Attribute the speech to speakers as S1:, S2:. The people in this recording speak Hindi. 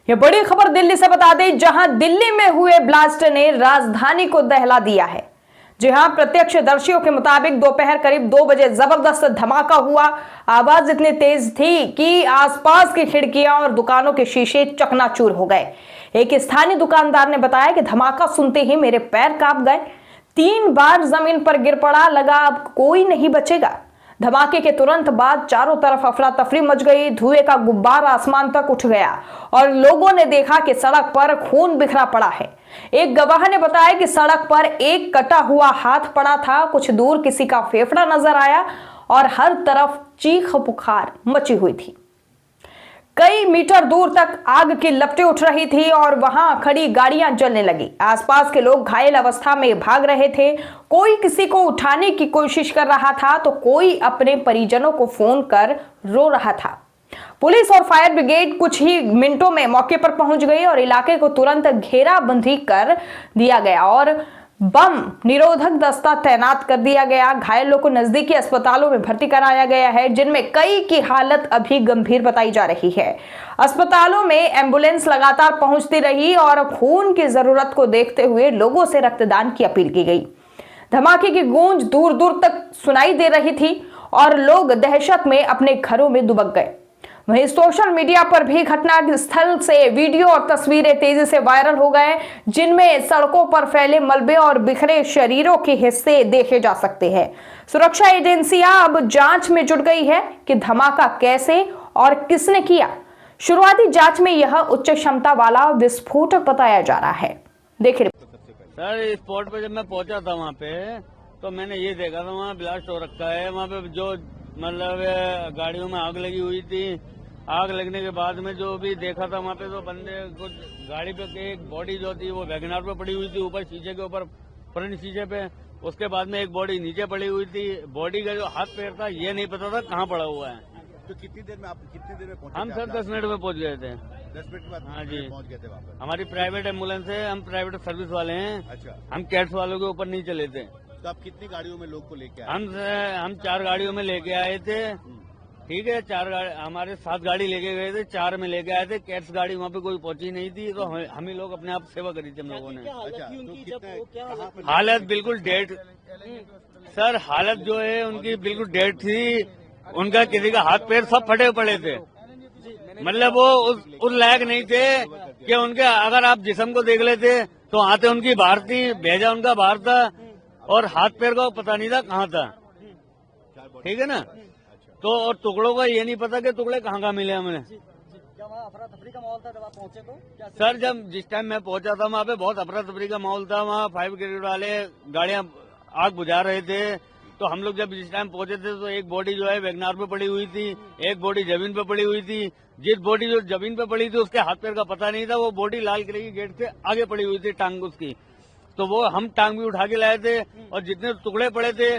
S1: यह बड़ी खबर दिल्ली से बता दें, जहां दिल्ली में हुए ब्लास्ट ने राजधानी को दहला दिया है। जी हां, प्रत्यक्षदर्शियों के मुताबिक दोपहर करीब 2 बजे जबरदस्त धमाका हुआ। आवाज इतनी तेज थी कि आसपास की खिड़कियां और दुकानों के शीशे चकनाचूर हो गए। एक स्थानीय दुकानदार ने बताया कि धमाका सुनते ही मेरे पैर कांप गए, 3 बार जमीन पर गिर पड़ा, लगा अब कोई नहीं बचेगा। धमाके के तुरंत बाद चारों तरफ अफरा तफरी मच गई, धुएं का गुब्बार आसमान तक उठ गया और लोगों ने देखा कि सड़क पर खून बिखरा पड़ा है। एक गवाह ने बताया कि सड़क पर एक कटा हुआ हाथ पड़ा था, कुछ दूर किसी का फेफड़ा नजर आया और हर तरफ चीख पुकार मची हुई थी। कई मीटर दूर तक आग की लपटें उठ रही थी और वहां खड़ी गाड़ियां जलने लगी। आसपास के लोग घायल अवस्था में भाग रहे थे, कोई किसी को उठाने की कोशिश कर रहा था तो कोई अपने परिजनों को फोन कर रो रहा था। पुलिस और फायर ब्रिगेड कुछ ही मिनटों में मौके पर पहुंच गई और इलाके को तुरंत घेराबंदी कर दिया गया और बम निरोधक दस्ता तैनात कर दिया गया। घायलों को नजदीकी अस्पतालों में भर्ती कराया गया है, जिनमें कई की हालत अभी गंभीर बताई जा रही है। अस्पतालों में एम्बुलेंस लगातार पहुंचती रही और खून की जरूरत को देखते हुए लोगों से रक्तदान की अपील की गई। धमाके की गूंज दूर दूर तक सुनाई दे रही थी और लोग दहशत में अपने घरों में दुबक गए। वहीं सोशल मीडिया पर भी घटना स्थल से वीडियो और तस्वीरें तेजी से वायरल हो गए, जिनमें सड़कों पर फैले मलबे और बिखरे शरीरों के हिस्से देखे जा सकते हैं। सुरक्षा एजेंसियां अब जांच में जुट गई है कि धमाका कैसे और किसने किया। शुरुआती जांच में यह उच्च क्षमता वाला विस्फोटक बताया जा रहा है। देखिए
S2: सर, स्पॉट पे जब मैं पहुंचा था वहाँ पे तो मैंने ये देखा था वहाँ ब्लास्ट हो रखा है। वहाँ पे जो मतलब गाड़ियों में आग लगी हुई थी। आग लगने के बाद में जो भी देखा था वहाँ पे तो बंदे कुछ गाड़ी पे एक बॉडी जो थी वो वैगनार पे पड़ी हुई थी, ऊपर शीशे के ऊपर फ्रंट शीशे पे। उसके बाद में एक बॉडी नीचे पड़ी हुई थी। बॉडी का जो हाथ पैर था ये नहीं पता था कहाँ पड़ा हुआ है।
S3: तो कितनी देर में पहुंचे?
S2: हम सर 10 मिनट में पहुंच गए थे।
S3: 10 मिनट के बाद?
S2: हाँ जी,
S3: पहुंच गए थे वहाँ पर।
S2: हमारी प्राइवेट एम्बुलेंस है, हम प्राइवेट सर्विस वाले हैं।
S3: अच्छा,
S2: हम कैट्स वालों के ऊपर नहीं चले थे।
S3: तो आप कितनी गाड़ियों में लोग को लेके आए?
S2: हम 4 गाड़ियों में लेके आए थे। ठीक है, 4 गाड़ी हमारे 7 गाड़ी लेके गए थे, 4 में लेके आए थे। कैट्स गाड़ी वहाँ पे कोई पहुंची नहीं थी, तो हम ही लोग अपने आप सेवा करी थी हम लोगों ने।
S3: अच्छा,
S2: हालत बिल्कुल डेड सर, हालत जो है उनकी बिल्कुल डेड थी। उनका किसी का हाथ पैर सब फटे पड़े थे, मतलब वो उस लायक नहीं थे कि उनके अगर आप जिस्म को देख लेते तो आते उनकी बाहर थी, भेजा उनका बाहर था और हाथ पैर का पता नहीं था कहाँ था। ठीक है ना, तो और टुकड़ों का ये नहीं पता कि टुकड़े कहाँ मिले हमें।
S4: क्या वहाँ अफरा तफरी का माहौल था जब आप पहुंचे तो?
S2: सर, जब जिस टाइम मैं पहुंचा था वहाँ पे बहुत अफरा तफरी का माहौल था। वहाँ फायर ब्रिगेड वाले गाड़ियां आग बुझा रहे थे। तो हम लोग जब जिस टाइम पहुंचे थे तो एक बॉडी जो है वैगनार पे पड़ी हुई थी, एक बॉडी जमीन पे पड़ी हुई थी। जिस बॉडी जो जमीन पे पड़ी थी उसके हाथ पैर का पता नहीं था, वो बॉडी लाल किले की गेट से आगे पड़ी हुई थी, टांग उसकी। तो वो हम टांग भी उठा के लाए थे और जितने टुकड़े पड़े थे